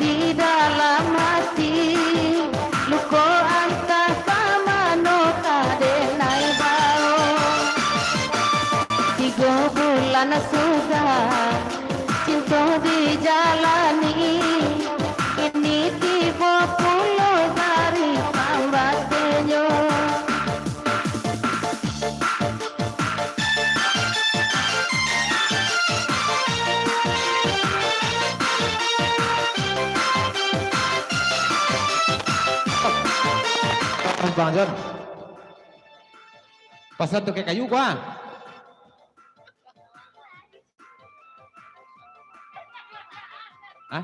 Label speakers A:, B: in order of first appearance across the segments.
A: di dalam hati, luko anta sama no kade nai bao. 3 bulan sudah cinta dijalani, ini tiba puluh hari tambahannya.
B: Bang John, pasal tukar kayu gua. Hah?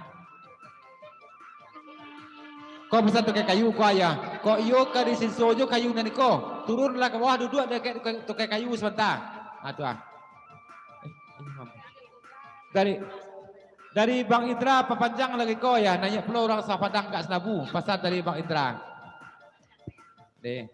B: Kau pasal tukar kayu gua ya? Kau iyo ke di sinsojo kayu nanti kau turunlah ke bawah duduk dekat tukar kayu sebentar. Ah tu ah. Dari Bang Indra perpanjang lagi kau ya, nanya pula orang Sapadang kat Senabu pasal dari Bang Indra. Deh.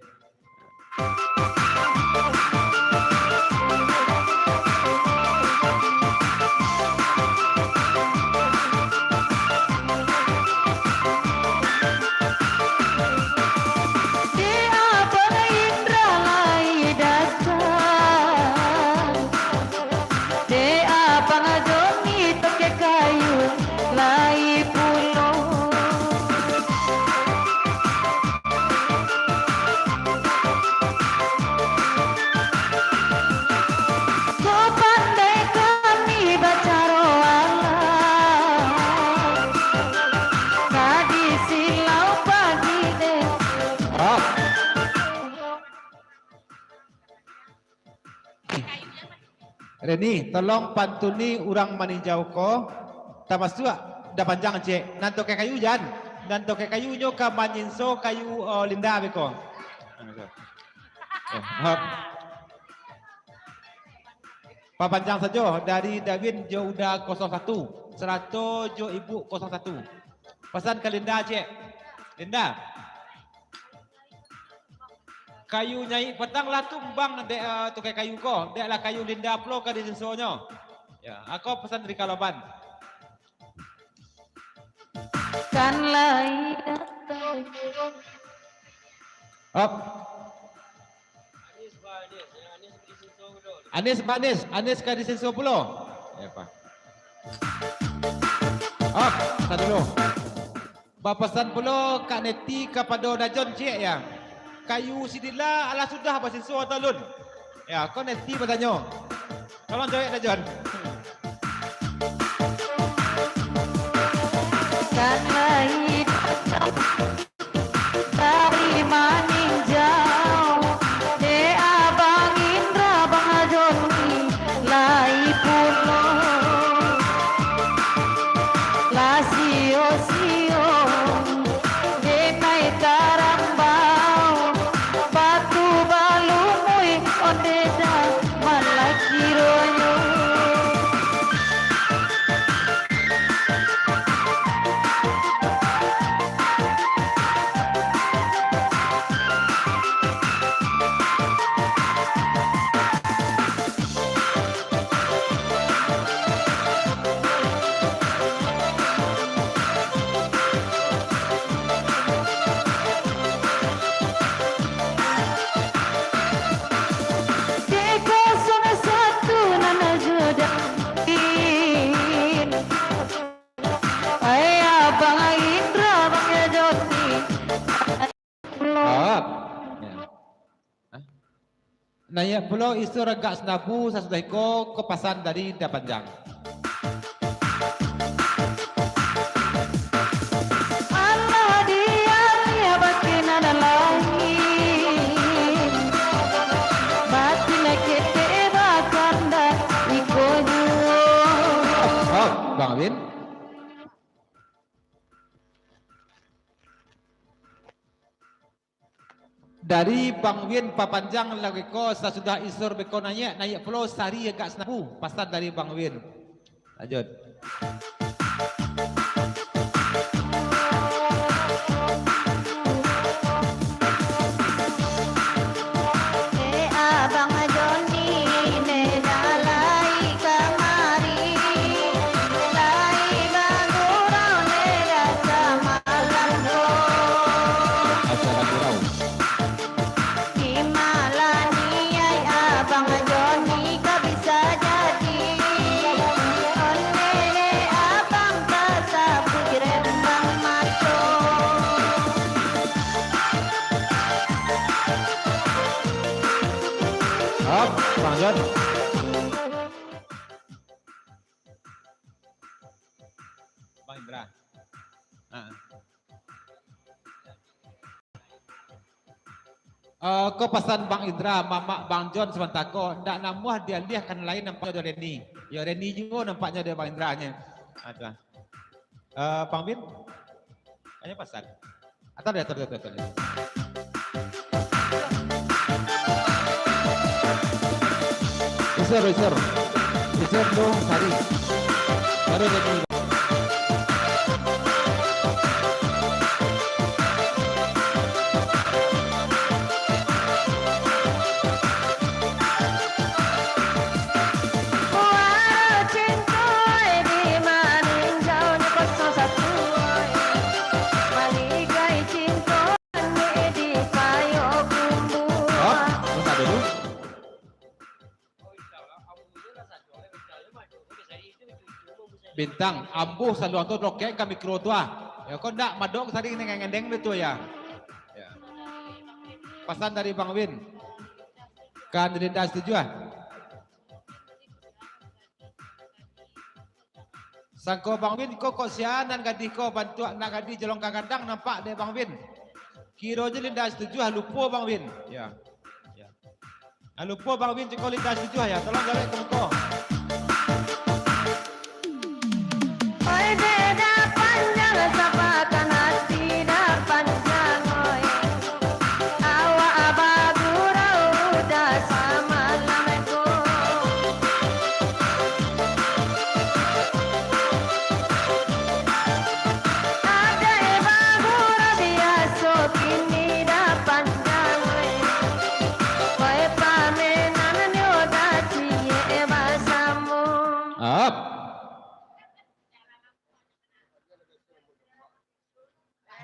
B: Reni, tolong pantuni orang maninjau ko. Tamas tua, dah panjang cek. Nanto ke kayu jan. Nanto ke kayu nyo ka maninso kayu linda beko. Papanjang saja dari David jo udah 01. 100 jo ibu 01. Pesan ke Linda cek. Linda. Kayu nyai petang lah tumbang dek tukai kayu ko, dek lah kayu Linda plo ke di sensonya. Ya, aku pesan dari Kalaban.
A: Kan
B: Op. Anis ke di senso plo. Ya pak. Op, tadi dulu. Bapasan plo Kak Neti kepada Dajon cik ya. Kayu sidila ala sudah apa senso talun. Ya, kau Neti bertanya. Tolong jawab Dajon.
A: kan dari maninjau de abang Indra bang Joni lai pulo la sio sio de nai karambau batu balumui ondeda malakiroyo.
B: Naya pulau isu regak senabu sesudah ko kepasan dari Dapanjang.
A: Allah dia batin ada lain batin kete bakanda ikoju.
B: Oh, Bang Win. Dari Bang Win papanjang lagi ko sesudah isur beko nanya pulau sari agak senabu pasal dari Bang Win. Lanjut.
A: Abang Joni nedalai kamari lai bagurau neda
B: Bang John. Bang Indra. Kau pesan Bang Indra, Mama Bang John sebentar kau ndak namuah dia lihat kan lain nampaknya dia Reni. Ya Reni juga nampaknya dia Bang Indranya. Ada. Bang Bin, kayaknya pesan. Atau dia tuh. Isor dong Sari. Baru jadi. Bintang, ambuh saluang tu rokek ke mikro tu Ya kau ndak madok tadi ngendeng itu ya. Ya. Pesan dari Bang Win. Kan Linda setuju Sangko Bang Win kok sianan gadi kau bantu nak gadi jelong kadang nampak deh Bang Win. Kira je Linda setuju lupa Bang Win. Ya. Ya. Lupa Bang Win cakap Linda setuju ya. Tolong jawab komentar.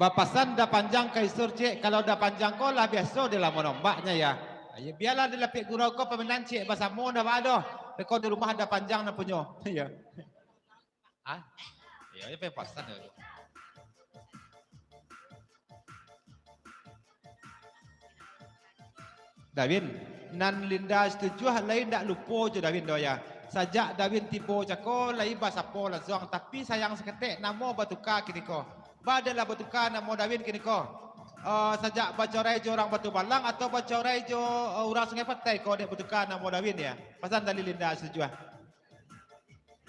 B: Bapasan dah panjang kaisur cik, kalau dah panjang kau lah biasa dia lah menombaknya ya. Biarlah dia lapik gurau kau pemenan cik bahasa mo dah ada. Kau di rumah dah panjang nak punya. Ya. Ya, apa pasan ya. Davin, nan Linda setuju lain tak lupa je Davin doya. Sajak Davin tiba cakap lain bahasa po langsung tapi sayang seketik nama bertukar kini kau. Badalah bertukar nama Davin kini kau. Sajak bacorai jo orang Batu Balang atau bacorai jo orang Sungai Petai kau dek bertukar nama Davin ya. Pasal dari Linda setuju.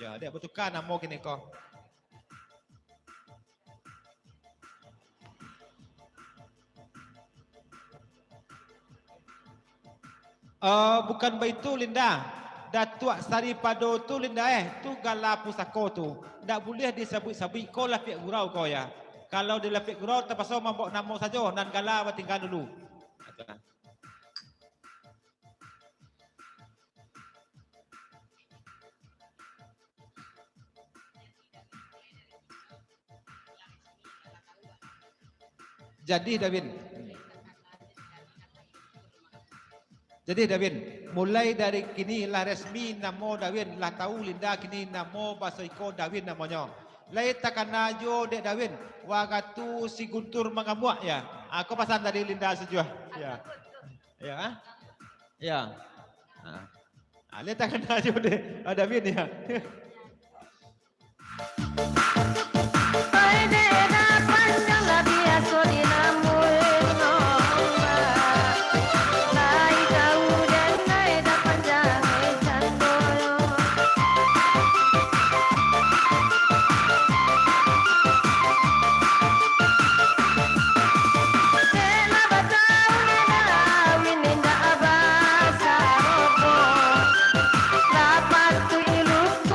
B: Ya, dek bertukar nama kini kau. Bukan begitu Linda. Datuk Sari Pado tu Linda tu gala pusako tu. Tak boleh disebut-sebut kau lapik gurau kau ya. Kalau dia lapik gurau terpaksa mambok nama saja dan gala tinggal dulu. Jadi Davin, mulai dari kini lah resmi nama Davin lah tahu Linda kini nama bahasa iko Davin namanya. Lai takana jo dek Davin, wagatu si Guntur mengamuak ya. Aku pasang tadi Linda setuju. Ya. Ya. Ya. Lai takana jo dek Davin ya.
A: Dapat tu ilmu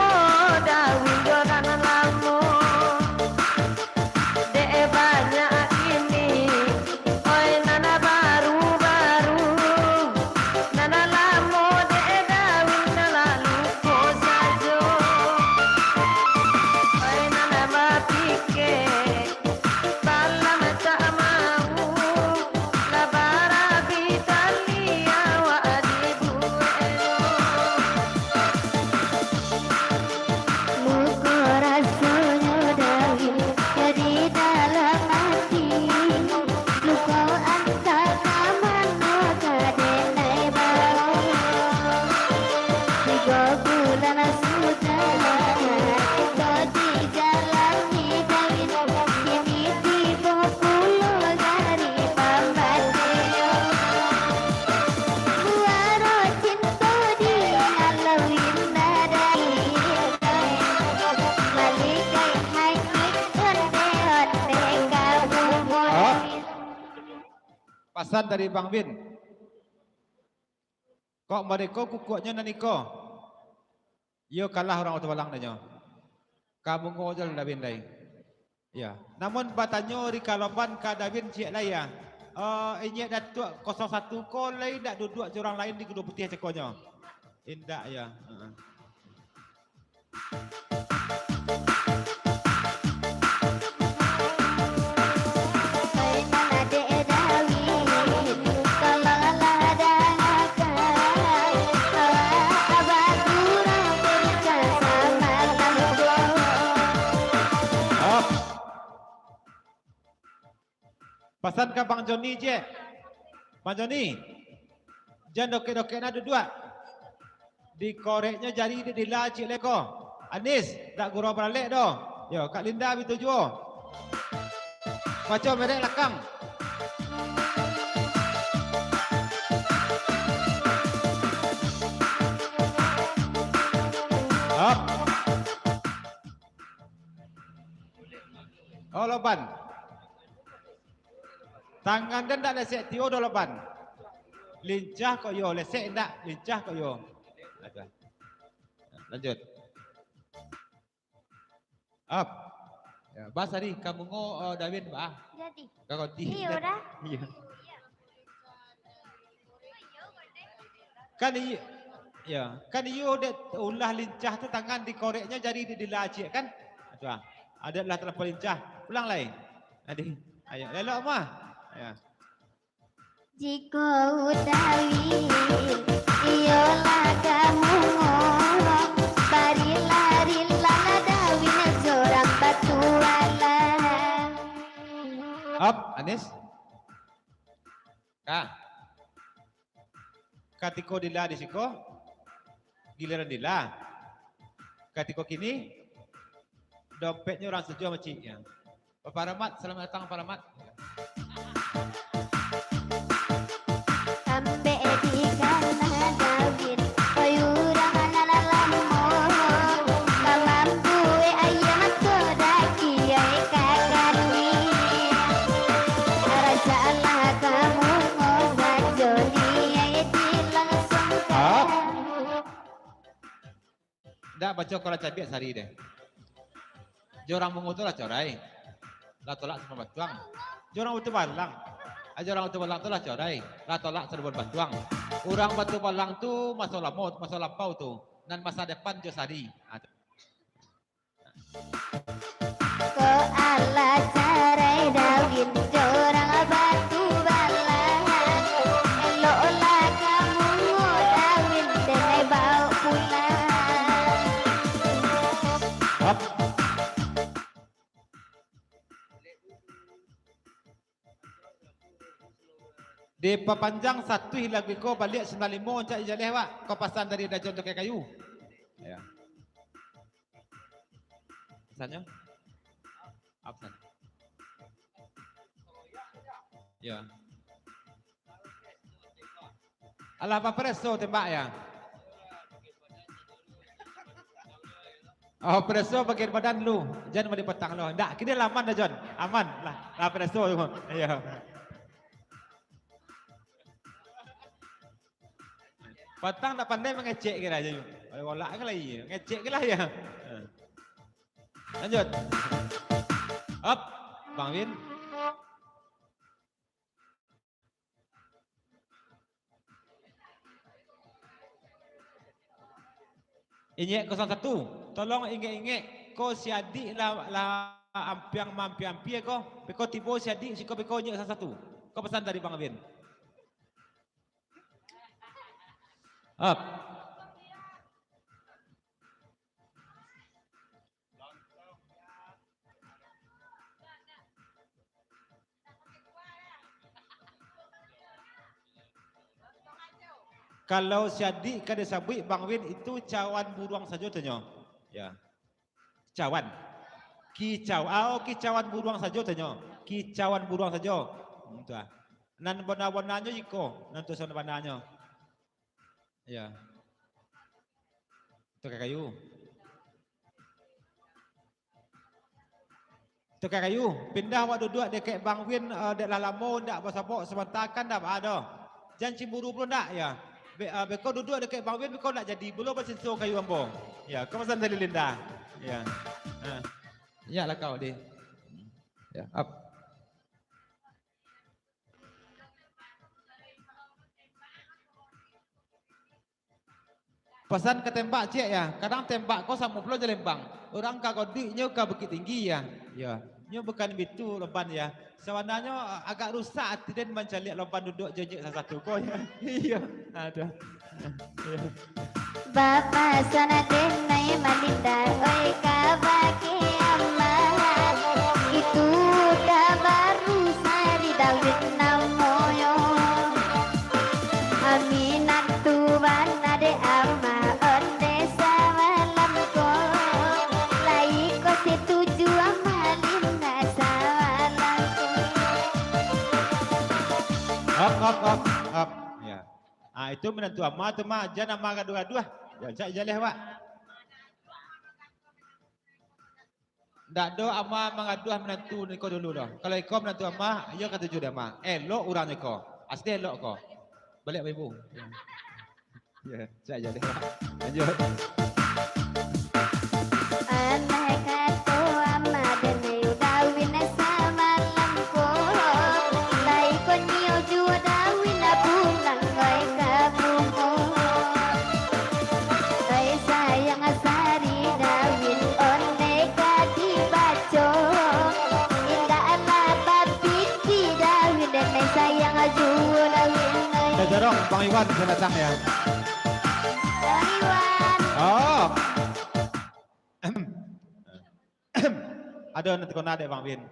B: Pasan dari Bang Bin. Kok mereka kukuaknya naniko? Yo kalah orang Oto Balang danyo. Kamu ngojol Dabin dai. Ya. Namun batanyo di kalapan ka Dabin cik lah ya. Ini datuk 01 ko lain dak duduk orang lain di kedua putih cekonyo. Indak ya. Pesan ke Bang Joni je. Bang Joni. Jangan dokek-dokek nak duduk. Dikoreknya jari di dila cik leko. Anis, tak gurau balik doh. Yo, Kak Linda bitu juo. Macam merek lakang. Up. Oh, loban. Tangan dan tak lesek tio do loban. Lincah kok yo, lesek ndak, lincah kok yo. Lanjut. Up. Ya, Bas tadi kamu David bah.
A: Jadi.
B: Kau ti.
A: Iya dah.
B: Iya. Kan iya. Ya, kan iyo dek ulah lincah tu tangan dikoreknya jadi dilacik kan? Aduh. Adalah terlalu lincah. Ulang lain. Adik. Ayo, lelok mah. Ya.
A: Jika utawi iyolah kamu ngomong barilah dawin seorang batualah.
B: Up, Anis. Kak. Katiko dila di siko. Giliran dila. Katiko kini dompetnya orang sejual maciknya. Pak Rahmat, selamat datang Pak Rahmat.
A: Sampai di kana dawin oyurang analalamu mampu ayam kodaki ay kakani rajalah kamu ngobak jodi ay dilangsung kamu.
B: Ndak baca kalau cabiak sari deh. Jorang mengutul lah corai. Lah tolak sama batuang. Jorang utu balang. Aja orang batu balang tu lah corai. Lah tolak serbuan batuang. Orang batu balang tu masa lamot, masa lampau tu. Dan masa depan jo sari.
A: Ko ala carai dawin jorang batu balang eloklah kamu dawin denai bau pulang.
B: Up. Di papanjang satu hilang biko balik 95 cak ijaleh wak. Kau pasan dari dajon tu kayu. Ya. Pesannya? Apa pesan? Ya. Alah apa preso tembak ya? Oh preso bagian badan lu. Jangan mau dipetang lu. Ndak, kini aman dah John. Aman lah. Lah preso tu. Ya. Patang tak pandai mengecek kira aja. Walak ke lagi. Ngecek ke lah ya. Lanjut. Up. Bang Win. Inyek 01. Tolong ingat-ingat. Kau si adik lah ampiang mampi-ampi kau. Kau tiba si adik si kau inyek 01. Kau pesan dari Bang Win. Up. Kalau si adik kada sabui Bang Win itu cawan buruang saja tanya. Ya. Cawan. Kicauan buruang saja tanya. Kicauan buruang saja. Itu ah. Nan bona-bonanya iko, nan tusan bonanya. Ya. Itu kayu. Tukar kayu, pindah awak duduk dekat Bang Win, dek lama ndak bersabok sebentar kan dah ada. Jangan cemburu pun ndak ya. Kau duduk dekat Bang Win, kau nak jadi belum bersensor kayu ambo. Ya, kau pesan dari Linda. Ya. Ya lah kau dia. Ya, up. Pesan ke tembak cik ya, kadang tembak kau sama pulau Jelembang. Orang kau diknya kau bukit tinggi ya. Ya, nyo bukan begitu lompan ya. Sebenarnya agak rusak hati dan mencari lompan duduk jejak satu kau ya. Iya, ada.
A: Bapa sana denai malinda oi kabaki Allah itu dah baru sari David namoyo aminat tuan ade ama onde sawalam ko lai ko setuju amalinda sawalam ko
B: Up. Ya. Itu menentu ama tu mah jangan ama gaduh-gaduh. Ya, cak jaleh Pak. Ndak do ama mengaduh menentu niko dulu dah. Kalau iko menentu ama, ya kata juda ama. Elok urang niko. Asli elok ko. Balik ibu. Ya, cak jaleh Pak. Lanjut.
A: Anai kato ama denai udawin samalam ko lai ko niyo ju dawin abulang koy kabungo ay sayang asari dawin onne kati baco inda ala babiti dawin denai sayang aju dawin
B: Dah jorong Bang Iwan saya datang ya.
A: Iwan
B: Oh. Ada nanti kau nak dek Bang Win.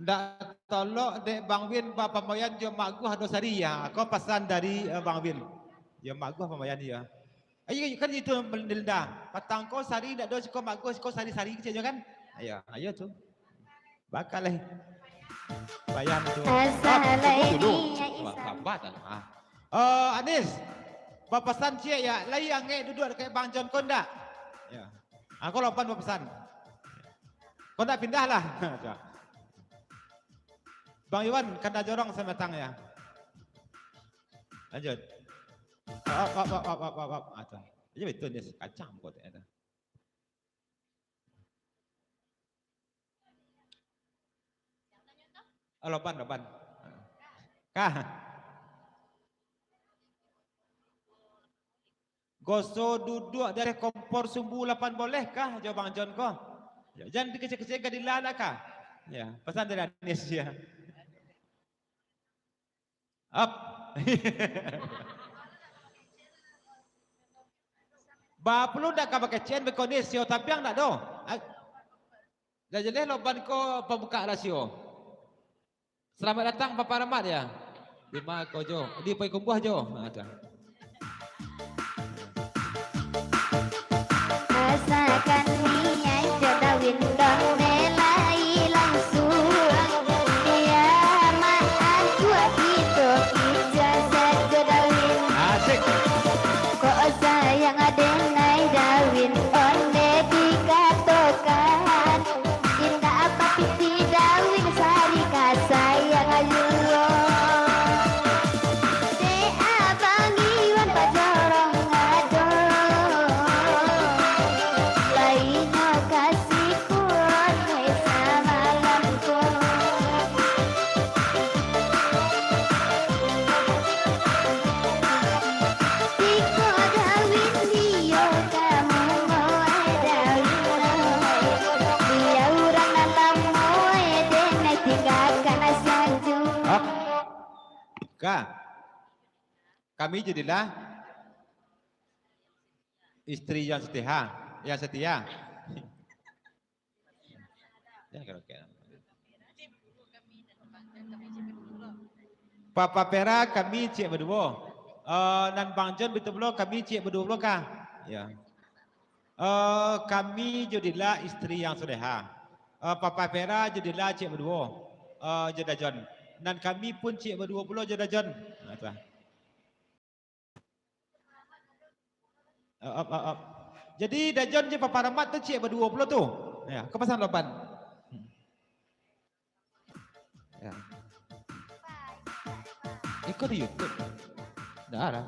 B: Ndak tolok dek Bang Win bapa moyan jo mak gua ada sari ya. Kau pesan dari Bang Win. Ya mak gua pemayan dia. Ayo kan itu Melinda. Patang kau sari ndak do kau mak gua kau sari-sari kecil kan? Ayo tu. Bakal bayar tu.
A: Assalamualaikum
B: Dulu.
A: ya Isa.
B: Sabat ah. Anis. Bapasan cik ya, lai angge duduk dekat Bang John kau ndak? Ya. Aku lopan bapasan. Kau ndak pindah lah. Bang Iwan kena jorong sama tang ya. Lanjut. Up. Ada. Ini betul dia kacang kau tak ada. Lopan. Kah? Goso duduk dari kompor sumbu 8 bolehkah? Jawab Bang John kau. Ya, jangan dikecil-kecil kadilah kah? Ya, pesan dari Anis ya. Up. Ba perlu dak ka pakai chain bekonis sio tapi yang dak do. Dah jadi loban ko pembuka rasio. Selamat datang Bapak Rahmat ya. Lima ko jo. Di poi kumbuh jo. Ada.
A: Rasakan niat jodawin don melai langsung dia maaf gua gitu ijazah jodawin
B: Asik.
A: kok sayang adenai dawin onde dikatokan indah apa piti dawin sari kasayang ayulo de abang Iwan pajorong ngado lainnya kasih kurang hai samalamku tiko dawin dia kamu mau dawin dia urang dalam mau denai tinggalkan saja
B: Up. Kah? Kami jadilah istri yang setia, Ya kalau Papa Pera kami cik berdua. Dan Bang John betul belum kami cik berdua kah? Ya. Kami jadilah istri yang soleha. Papa Pera jadilah cik berdua. Jodoh John. Dan kami pun cik berdua pula jodoh John. Up. Jadi dah John je Papa Rahmat tu cik berdua pula tu. Ya, kepasan loban. Ya. Ikut di YouTube. Dah ada.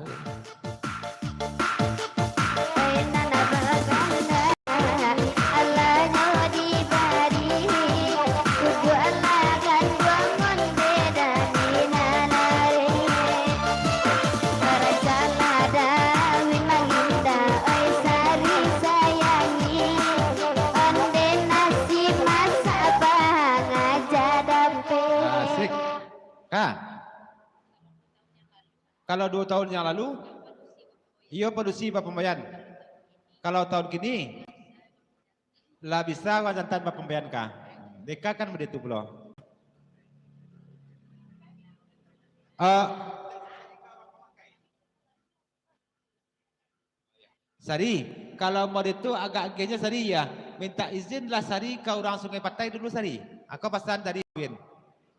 B: Asik. Kak. Kalau 2 tahun yang lalu, ia produksi pembayan. Kalau tahun kini, lah bisa wajan tanpa pembayan kah? Deka kan begitu pula. Sari, kalau mau itu agak agaknya Sari ya, minta izinlah Sari ke orang Sungai Patai dulu Sari. Aku pesan dari Win.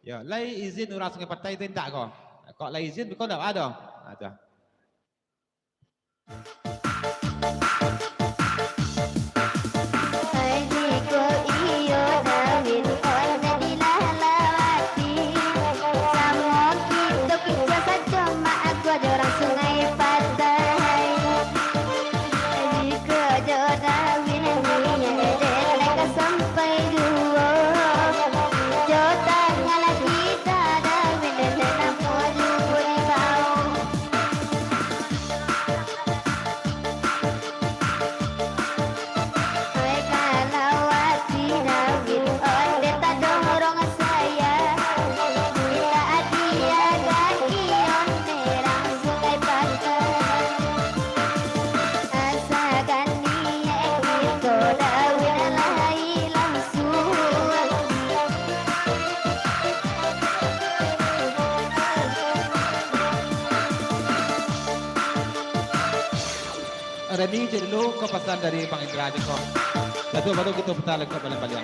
B: Ya, lai izin orang Sungai Patai itu tak kau. Kau lai izin, kau tak ada. Ada. Reni jadi dulu ke pesan dari Bang Indra aja kok. Lalu baru kita putar lagi ke balik-balik.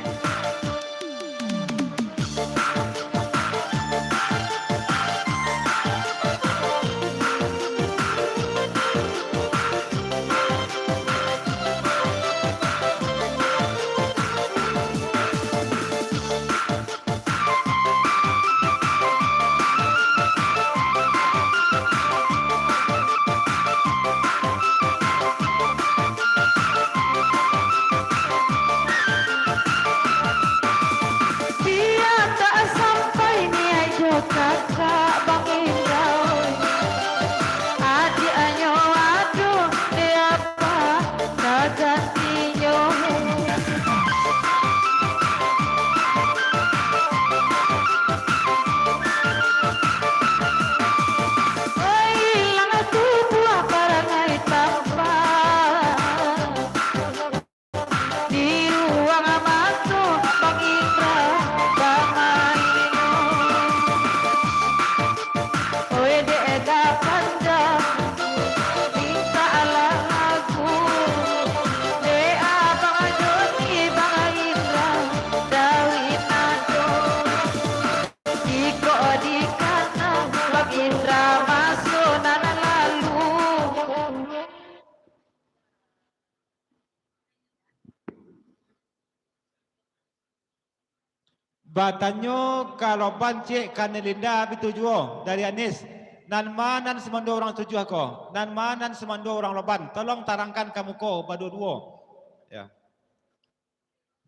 B: Batanyo kalau bancik kanelinda bitujuo dari Anis. Nan manan semando orang tujuh ako. Nan manan semando orang loban. Tolong tarangkan kamu ko badu-duo. Ya.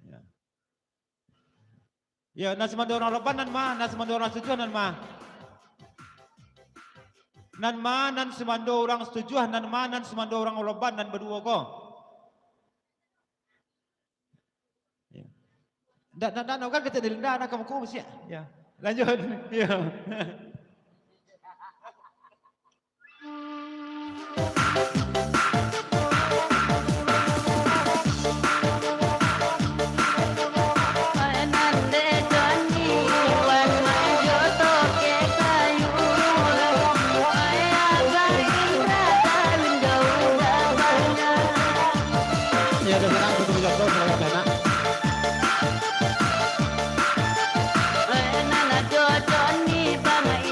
B: Ya. Ya, nan semando orang loban nan ma, nan semando orang tujuh nan ma. Nan ma nan semando orang tujuh nan ma nan semando orang loban nan berdua ko. Dan kan kita dilinda anak kamu kumus ya. Ya. Lanjut. Ya. Ya, udah senang betul jatuh selamat enak.
A: Johnny, bang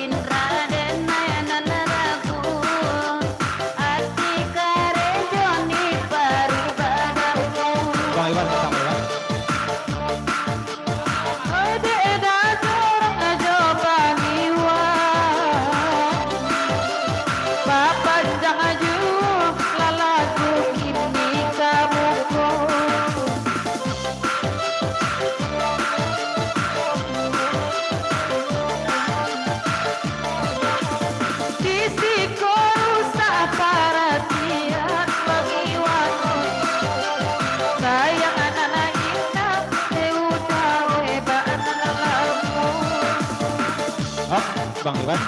B: Bang Iwan.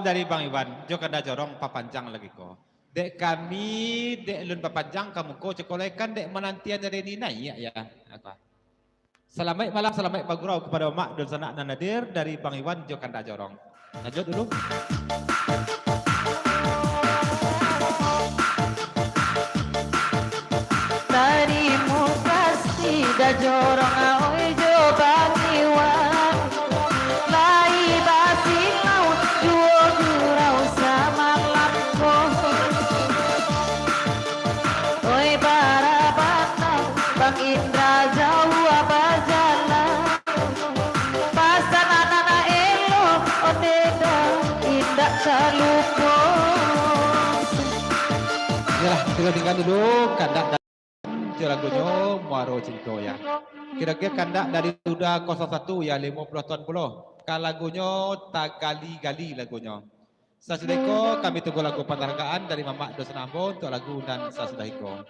B: Dari Bang Iwan, jo kada jorong papanjang lagi ko. Dek kami, dek lun papanjang kamu ko cekolekan dek menantian dari Nina ya ya. Apa? Selamat malam, selamat bagurau kepada Mak dan Sanak dan Nadir dari Bang Iwan jo kada jorong. Lanjut dulu.
A: Tarimu pasti dah jorong oi jo Bang Iwan. Lai basi mau juo gurau sama lampu. Oi para batang Bang Indra jauh apa jalan. Pasan anak-anak elo oteda indak terlupa.
B: Ya, kita tinggal dulu kandak lagunya Muaro Cinto ya. Kira-kira kandak dari Uda 01 ya 50 ton puluh. Kalau lagunya Tagali-gali lagunya. Sasudahiko kami tunggu lagu penghargaan dari Mamak Dosen Ambon untuk lagu dan Sasudahiko.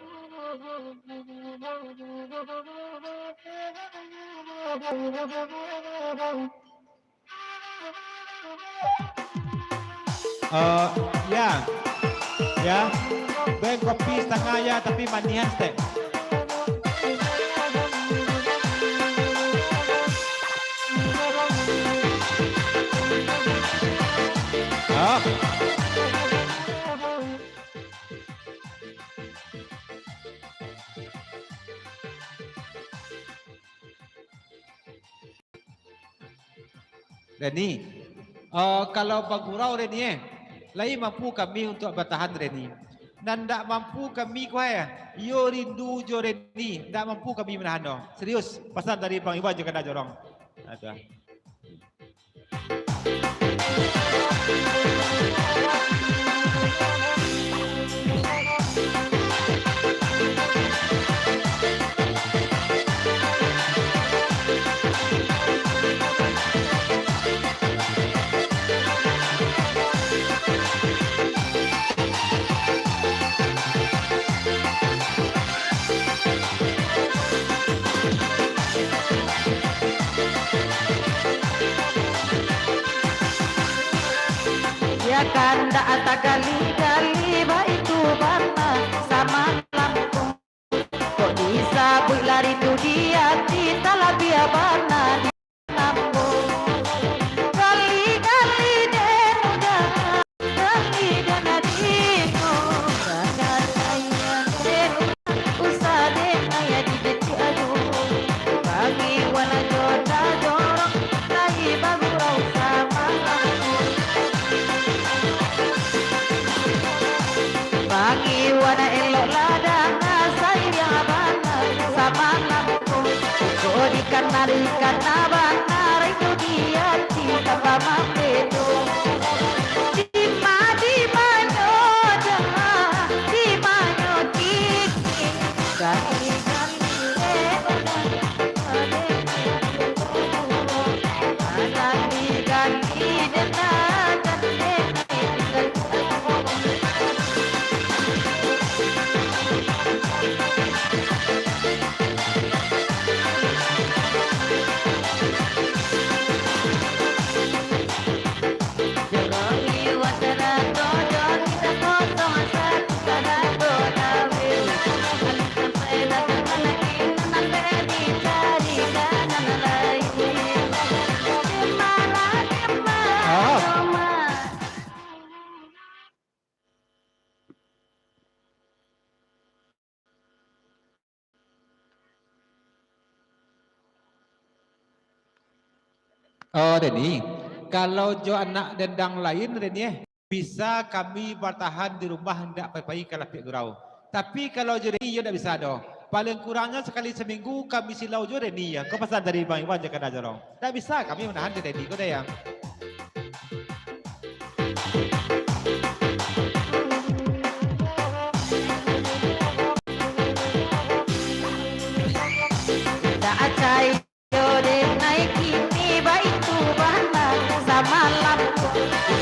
B: Ya, beng kopi setengah ya tapi manihan stek. Reni, kalau bagurau Reni lain mampu kami untuk bertahan Reni. Dan tak mampu kami kuai yo rindu jo Reni, tak mampu kami menahan no. Serius, pesan dari Bang Iwan juga dah jorong. Ada.
A: Kanda ata gali-gali itu warna sama lampu. Kok bisa lari tu dia kita lebih abana di lampu. Gali-gali dan udah gali dan adiko. Sangat sayang dan usah deh ayah di beti aduh. Bagi wana jodoh jorong lagi bagurau sama lampu. Bagi wana elok ladang sayang abana sama lampu. Kau dikan abana itu dia cinta sama pedo. Di mana di mana kiki gali
B: Reni, kalau jo anak dendang lain Reni bisa kami bertahan di rumah hendak pai-pai kalau pihak gurau. Tapi kalau jo Reni yo tidak bisa doh. Paling kurangnya sekali seminggu kami silau jo Reni ya. Kau pesan dari Bang Iwan jangan ada jorong. Tidak bisa kami menahan di Reni kau dah yang.
A: tak acai yo deh naik kini baik tu bana sama lampu.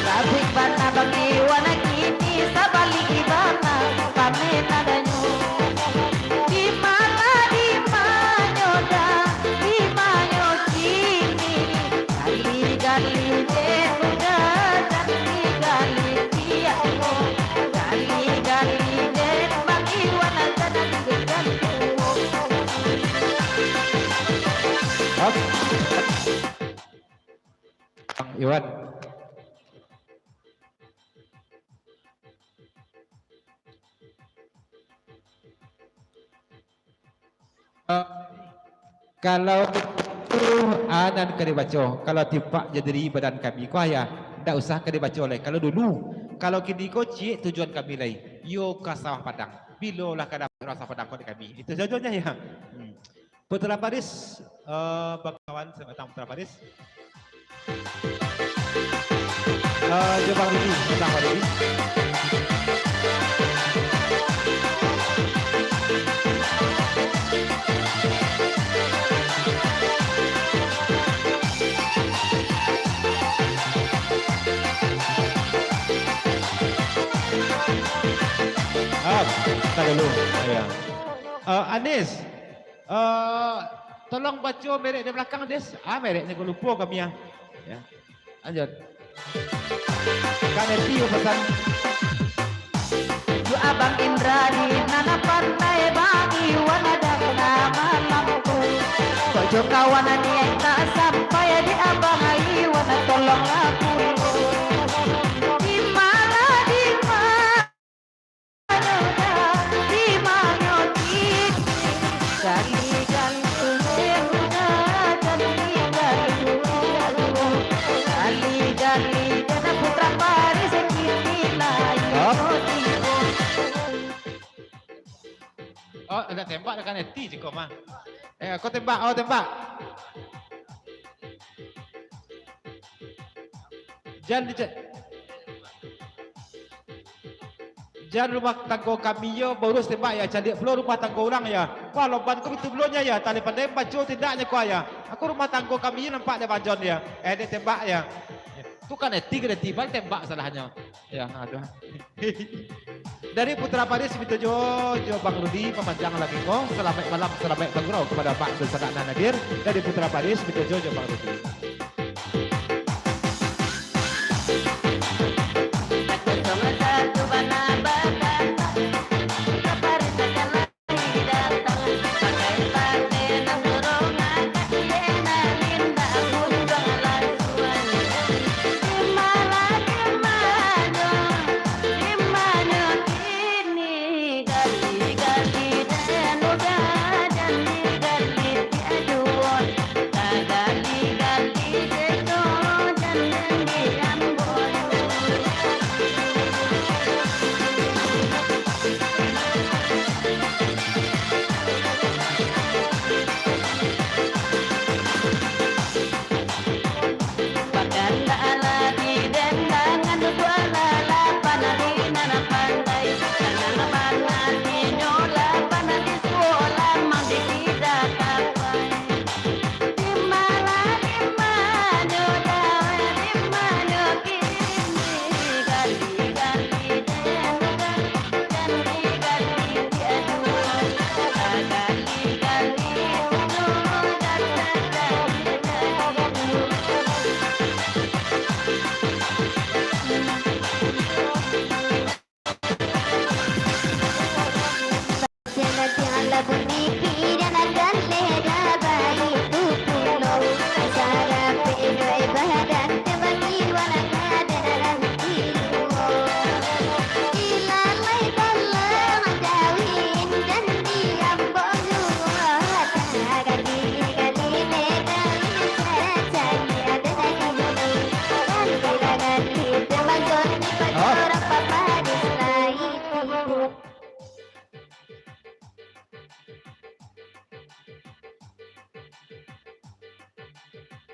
A: Sabik bana bagi wana kini sabali ibana.
B: Iwan. Kalau anan ke dibaca, kalau tipak jadi badan kami kau ya, ndak usah ke dibaca oleh. Kalau dulu, kalau kini kau cik tujuan kami lai, yo ke sawah padang, bilolah ke sawah padang kau kami. Itu sajanya ya. Putra Paris, bakawan sebatang Putra Paris. Coba Rudi, tentang Rudi. Kita dulu. Ya. Anis, tolong baca merek di belakang Des. Mereknya gue lupa kami ya. Ya. Lanjut. Kak Neti pesan.
A: Ju Abang Indra di nana pantai bagi wanadang nama lampu. Kojo kawanan yang tak sampai di Abang Ayi wana tolong aku. Di mana di mana gali-gali gali-gali dana Putra Paris kini layu.
B: Oh, ada tembak dengan Neti je kau mah. Kau tembak, oh tembak. Jangan rumah tangga kami yo baru tembak ya, candik belum rumah tangga orang ya. Wah lomban kau itu belumnya ya, tali pandai baju tidaknya kau ya. Aku rumah tangga kami nampak dia banjon ya. Dia tembak ya. Tu kan tiga tiba tembak salahnya. Ya, aduh. Dari Putra Paris itu jo Bang Rudi pemanjang lagi kau. Selamat malam, selamat bergurau kepada Pak Dulsanana Nadir. Dari Putra Paris itu jo Bang Rudi.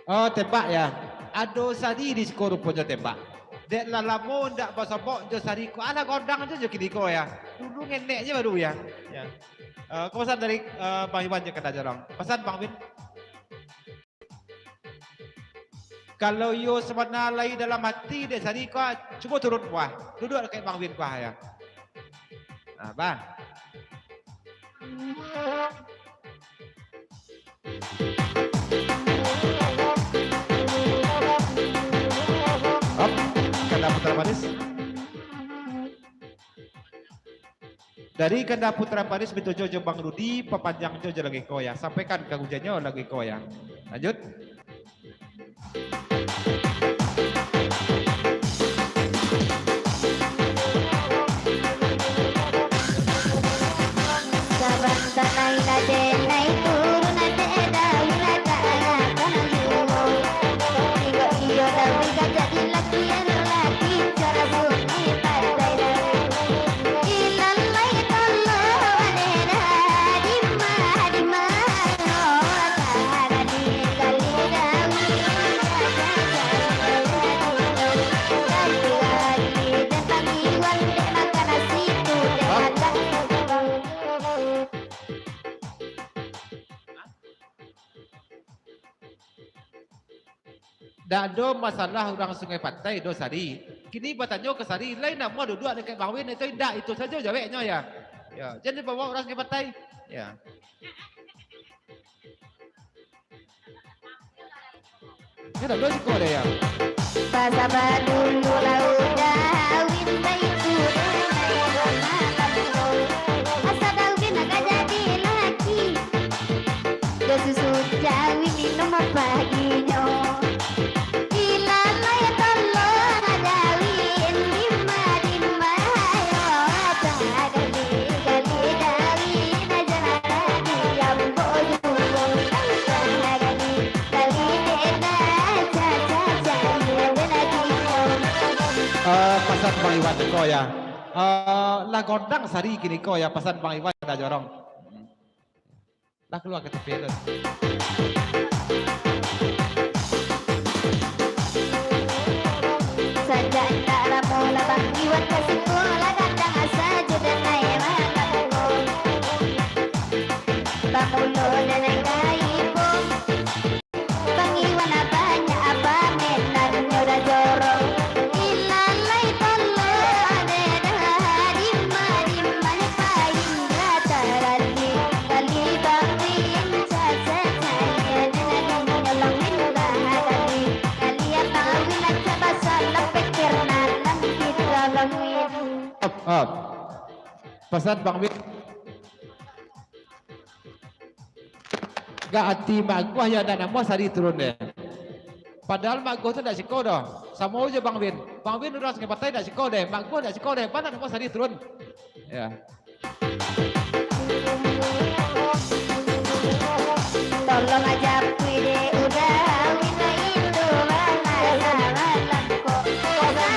B: Oh tembak ya. Ado sari di skor rupanya tembak. Dek lalamu ndak basabok jo sari ko ala gondang aja jo kidiko ya. Dulu ngeneknya baru ya. Ya. Pesan dari Bang Iwan je kata jorong. Pesan Bang Win. Kalau yo sebenarnya lagi dalam hati dek sari ko coba turun kuah. Duduk kayak Bang Win kuah ya. Nah, Bang. Kanda Putra Paris. Dari Kanda Putra Paris betul jo Bang Rudi, pepanjang jo lagi ko ya. Sampaikan ke hujannya lagi ko ya. Lanjut. Dak ada masalah orang Sungai Pantai do Sari. Kini bertanya ke Sari, lain nak mau duduk dekat Bang Win itu indah itu saja jawabnya ya. Ya, jadi bawa orang Sungai Pantai. Ya. Ini dah logik kau dia ya.
A: Pasaba dulu laudah win itu asa dawin agak jadi laki. Dosusu jawi minum paginya. Ilala ya tolong adawin lima ayo gali dawin aja lagi yang bodoh.
B: Pasan Bang Iwan kau ya. Lah gondang Sari kini kau ya pasan Bang Iwan dah jorong. Lah keluar ke tepi tu.
A: Sajak tak lama Bang Iwan ke sekolah kadang asa judan naik makan. Bang Ulo dan naik kaipung. Bang Iwan banyak apa menan udah jorong. Ilalai tolong ada di mana paling rata lagi kali bangin saja saya dengan nyolong minta kali apa wilayah coba salah pikir nanam kita bangin.
B: Pasan Bang Win. Gak hati mak gua ya nak nama Sari turun deh. Padahal mak gua tu dah siko dah. Sama aja Bang Win. Bang Win udah Sungai Pantai dah siko deh. Mak gua dah siko deh. Mana nama Sari turun? Ya.
A: Tolong aja pide udah wina itu malam-malamku. Ada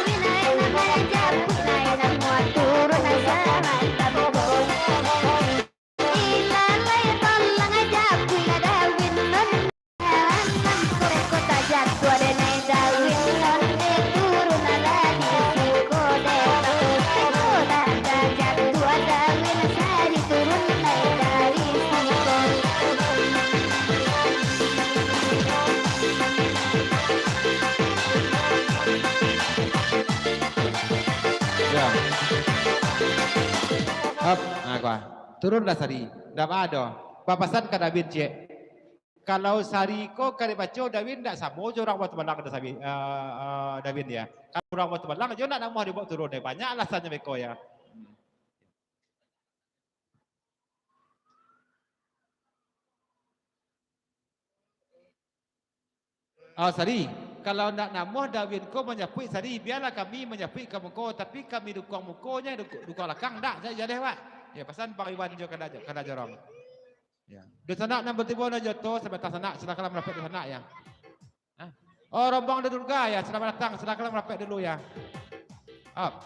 A: wina nama aja pide nama turun sama tabu. Ilalai tolong aja pide ada wina malamku kota jatuh dan ada wina turun lagi siko deh. Ada jatuh ada wina Sari turun dari siko.
B: Ya. Gua turunlah Sari. Dah ada. Papasan ke David cik. Kalau Sari ko kali baca David tak sama je orang buat tebalang ada Sari David ya. Kalau orang buat tebalang je nak nama dia buat turun deh. Banyak alasannya mereka ya. Sari, kalau nak nama David ko menyapui Sari, biarlah kami menyapui kamu ko, tapi kami dukung mukonya, dukung lakang tak jadi pak. Ya pasan Bang Iwan jo kada jorong. Ya. Di sana nak bertimbun aja tu sebentar sana silakan merapat di sana ya. Oh rombong ada dulu ya, selamat datang, silakan merapat dulu ya. Up.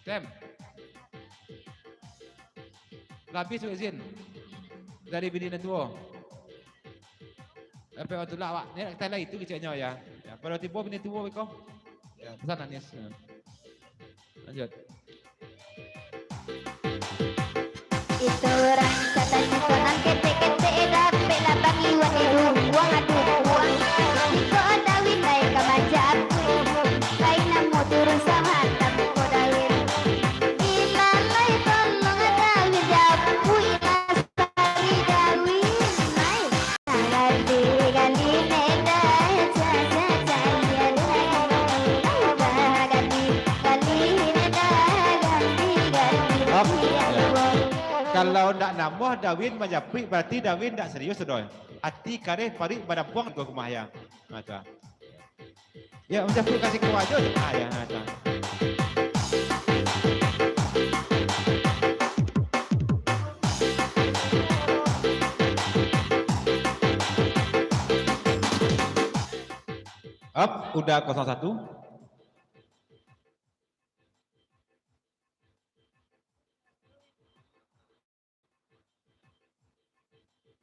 B: Tem. Habis izin dari bini dan tua. Apa waktu lah awak, ni kita lah itu kecilnya ya. Ya, pada tiba bini tua kau. Ya, pesan Anis. Lanjut.
A: Itu orang katanya konan kete-kete dapet lah Bang Iwan buang aduh buang. Iko dawin naik ke majap. Lain namu turun sama tamu ko dawin. Ilalai tolong dawin japu ilas Sari dawin naik. Gali neda jaja jaya gali neda gali.
B: Kalau nak nama Dawin menjapri berarti Dawin tak serius sudah. Hati kareh parik badampuang ke rumah ya. Macam. Ya menjapri kasih ke wajah je ya macam. Udah 01.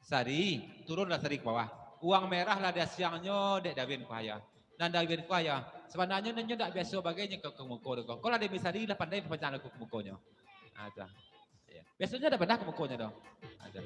B: Sari, turunlah Sari ke bawah. Uang merah lah dia siangnya dek Dawin kuaya. Dan Dawin kuaya. Sebenarnya nanya tak biasa bagainya ke muka tu. Kalau ada Sari lah pandai pencana ke mukanya. Ada. Ya. Biasanya ada pernah ke mukanya dah. Ada.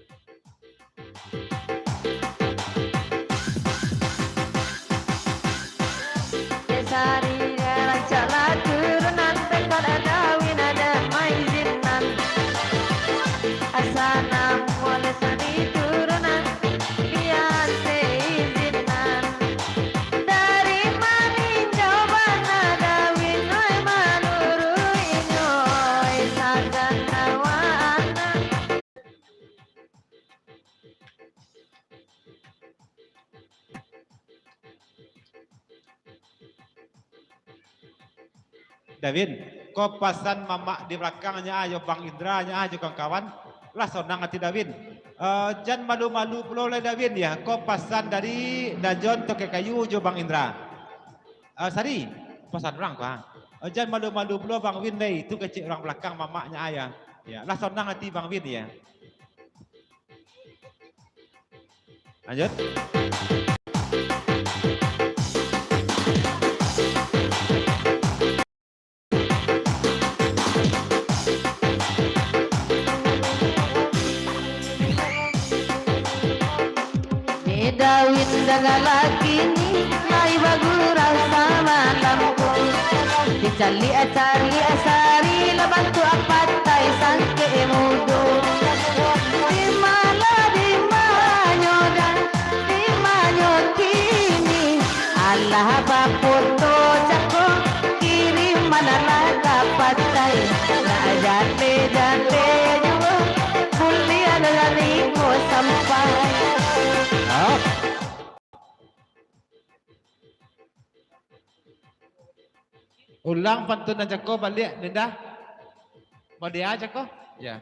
B: Davin, kau pasan mama di belakangnya ayo Bang Indranya ayo kawan-kawan. Lah sonang hati Davin. Jangan malu-malu pulau le Davin ya. Kau pasan dari Dajon toke kayu jo Bang Indra. Sari, pasan orang Bang. Jangan malu-malu pulau Bang Win deh. Itu kecil orang belakang mamanya ayah. Ya, lah sonang hati Bang Win ya. Lanjut.
A: Dawin daga lagi ni mai bagura sama lampu dicali asari labantu apatai sangke mudo di manyo kini Allah bapoto cako kirim manala kapatai na jate juga kuliah dari ko sampai.
B: Ulang pantun aja kau balik, Linda. Mau dia aja kau? Ya.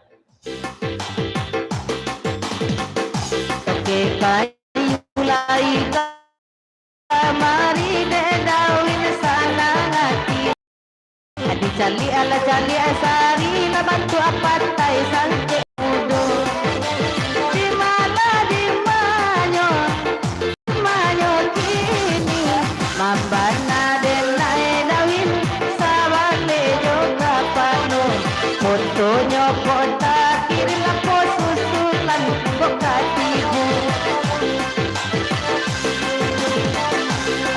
A: Oke kayu mulai kamari dedawin sana hati. Adi cali asari labantu apatai sangke mudo. Di manyo kini mambana denai dawin sabale joka pano fotonya kota kirim lapo susulan kokatibu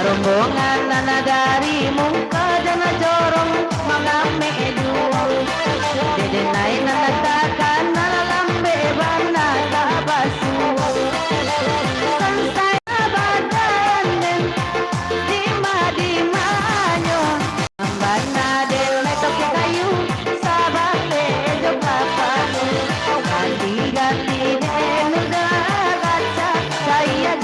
A: rombongan nanagari muka jana jorong mga medu dedenai nanatakan nalalambe bana tabasu sansay abadan den di manyo ambana del toke kayu sabale joka pano ganti den gaca saya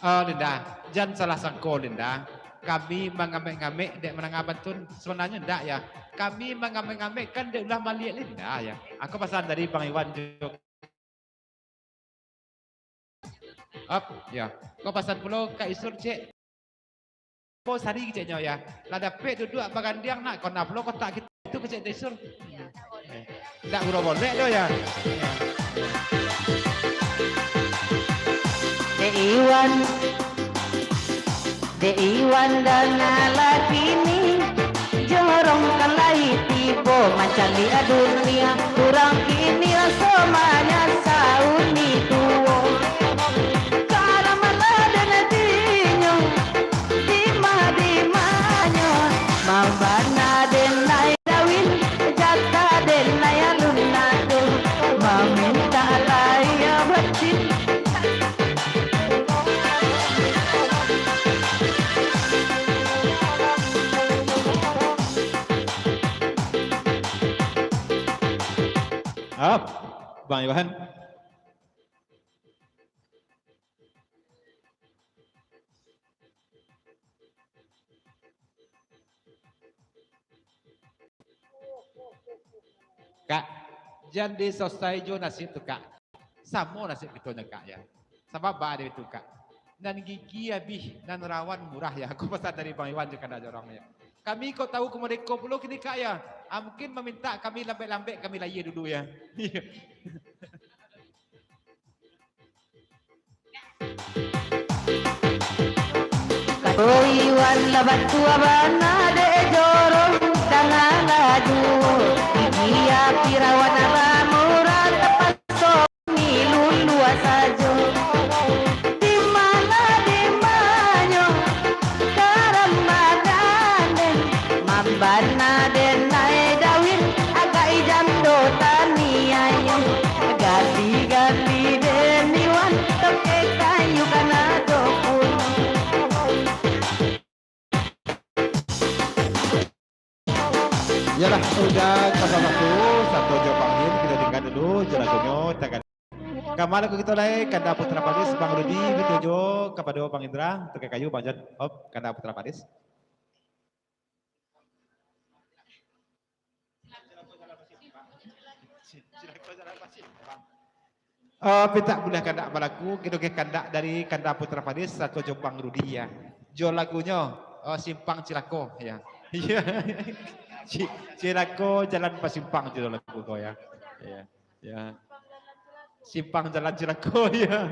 B: Linda, jangan salah sangka Linda. Kami mengamek-ngamek dek menangah bantun sebenarnya enggak ya. Kami mengamek-ngamek kan dek ulah maliak Linda ya. Aku pesan dari Bang Iwan juga. Ya. Kau pesan pulau Kak Isur cek. Kau sari ceknya ya. Lah dapat duduk bagandiang nak kau nak pulau kau tak gitu ke cek Isur. Enggak guru boleh do ya. De Iwan dan lakini jorong kalai tibo macali dunia kurang kini semuanya sauni tuo karamala dan dinyo di manyo mambana den nai dawin jata den nai alunado maminta laya batin. Bang Iwan. Kak, jangan diselesai jo nasib tu Kak. Sama nasib kita Kak ya. Sama bah itu Kak. Dan gigi habis dan rawan murah ya. Aku pesan dari Bang Iwan juga ada orangnya. Kami kau tahu komodeko pulau kini Kak ya. Mungkin meminta kami lambek-lambek kami layar dulu ya. Oh Iwan labat tua bana de jorong tangan laju. Dia pirawan murah tepat so milulu sajo. Di manyo karamadan mambana den nae dawin agak ijam do taniayo. Ganti den Iwan toke tagal. Kamala ko kita lay kanda Putra Padis Bang Rudi bitujo kepada Bang Indra untuk kayu Bang Jan op kanda Putra Padis. Pinta boleh kandak balaku kita ke kandak dari kanda Putra Padis atau jo Bang Rudi ya. Jo lagunya Simpang Cilako ya. Iya. Cilako Jalan Pasimpang jo lagu kau ya. Ya. Ya. Simpang Jalan Cilako ya.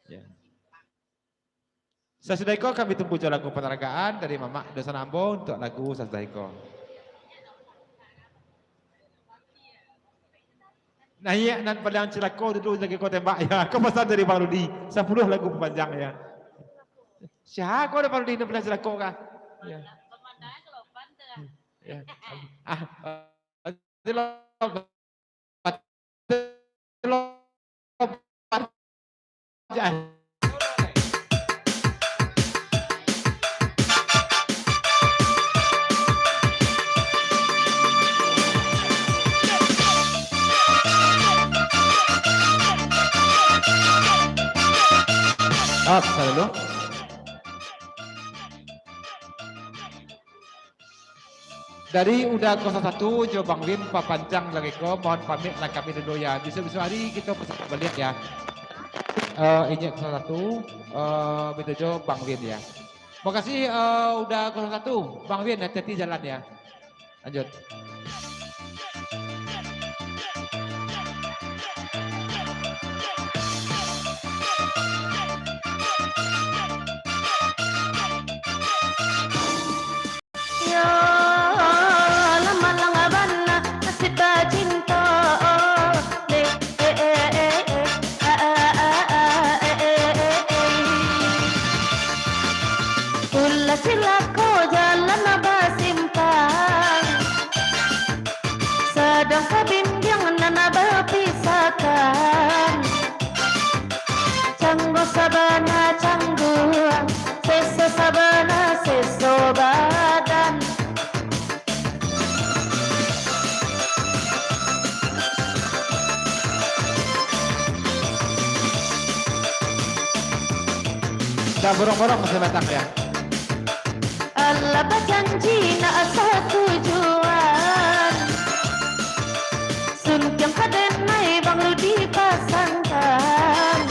B: Ya. Sasudaiko kami tunggu lagu penerangan dari Mama Dosa Nambo untuk lagu Sasudaiko. Nah iya nan padang Cilako dulu lagi kau tembak ya. Kau pesan dari Bang Rudi 10 lagu panjang ya. Siapa kau ada Bang Rudi padang Cilako kah? Ya. Ya. Halo. Dari udah 01 Jo Bang Win Pak Panjang lagi ko mohon pamit lah kami dulu ya. Bisa hari kita pesan balik ya. Ini 01 minta Jo Bang Win ya. Makasih udah 01 Bang Win hati-hati jalan ya. Lanjut.
A: Cilako jalan Pasimpang, sedang sabimbing nana berpisahkan. Canggo sabana cangguang, seso sabana seso badan.
B: Dah borong-borong masih batang ya.
A: Allah berjanji nak asa tujuan, suntiang kadenai Bang Rudi pasangkan.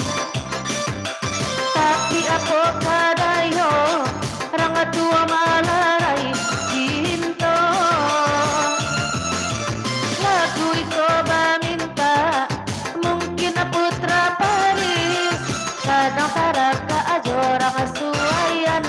A: Tapi aku kadayo rangga tua malarai cinta. Lagu iko minta mungkin Putra Paris, kadang taraka ajo rangga suayan.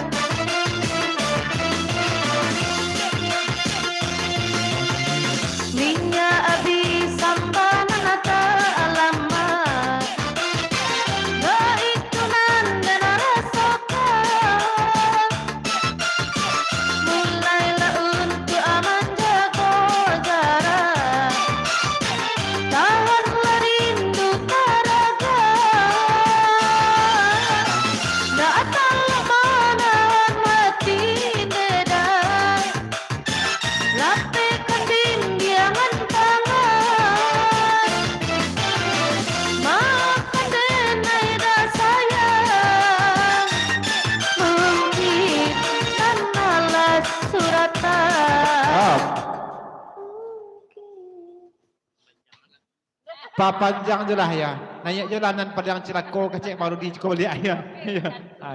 B: Pak Panjang je lah ya. Nanya je lah nan padang Cilako kecek baru di Cikolia ya. Ya.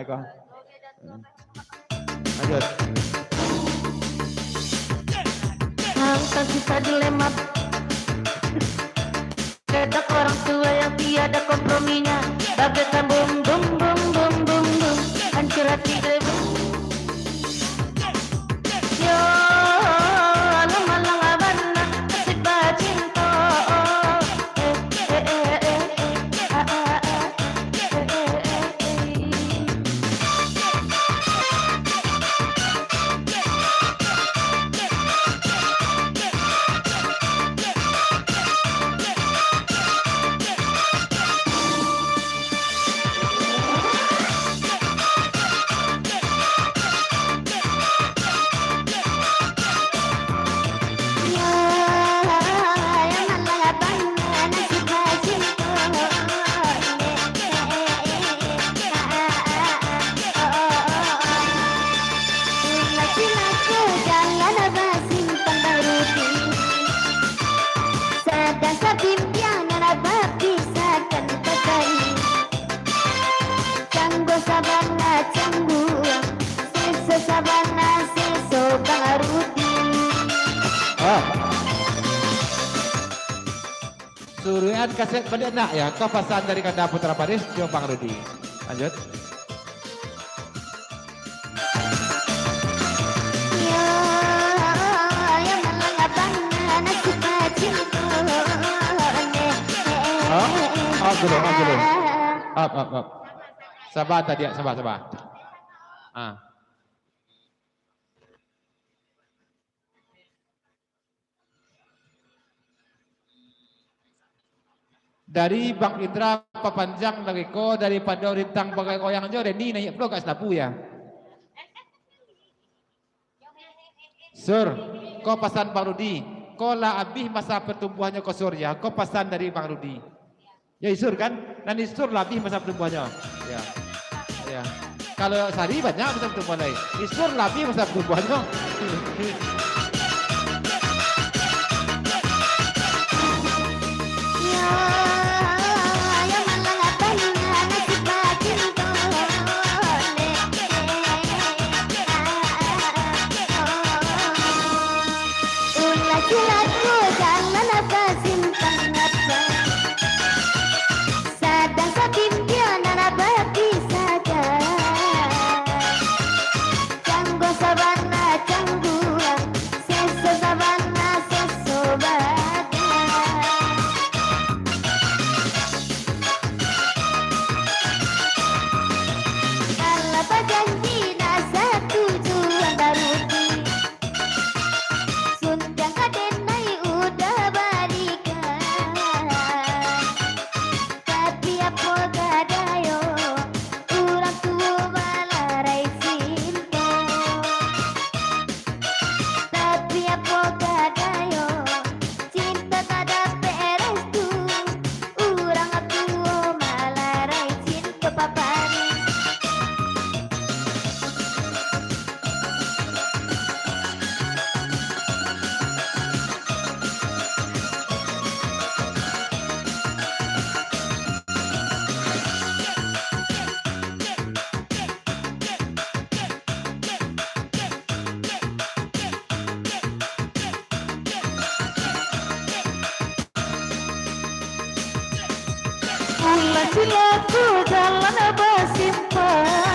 B: Kau. Lanjut.
A: Angkat kita dilema. Kedak orang tua yang tiada komprominya, bagaikan bum bum bum bum bum bum, hancur hati debu. Yo, alang-alang abana, kasih cinta.
C: pimpianan baptisakan pakai Canggo sabana canggu Seso sabana seso bangarudi
B: Suruhan kaset benda nak ya. Kau pesan dari Kanda Putra Paris, Jo Bang Rudi. Lanjut. Dulu. Up. Sabar tadi, sabar. Dari Bang Indra papanjang lagi ko daripada rintang bagai koyang jo Reni naik pro kat Senapu ya. Sur, kau pesan Bang Rudi, kau lah habis masa pertumbuhannya ke Surya, kau pesan dari Bang Rudi. Ya Sur kan, nanti Sur lah habis masa pertumbuhannya. Ya. Kalau Sari banyak masa pertumbuhan lain, Sur lah habis masa pertumbuhannya.
A: Silaku jalan bersimpan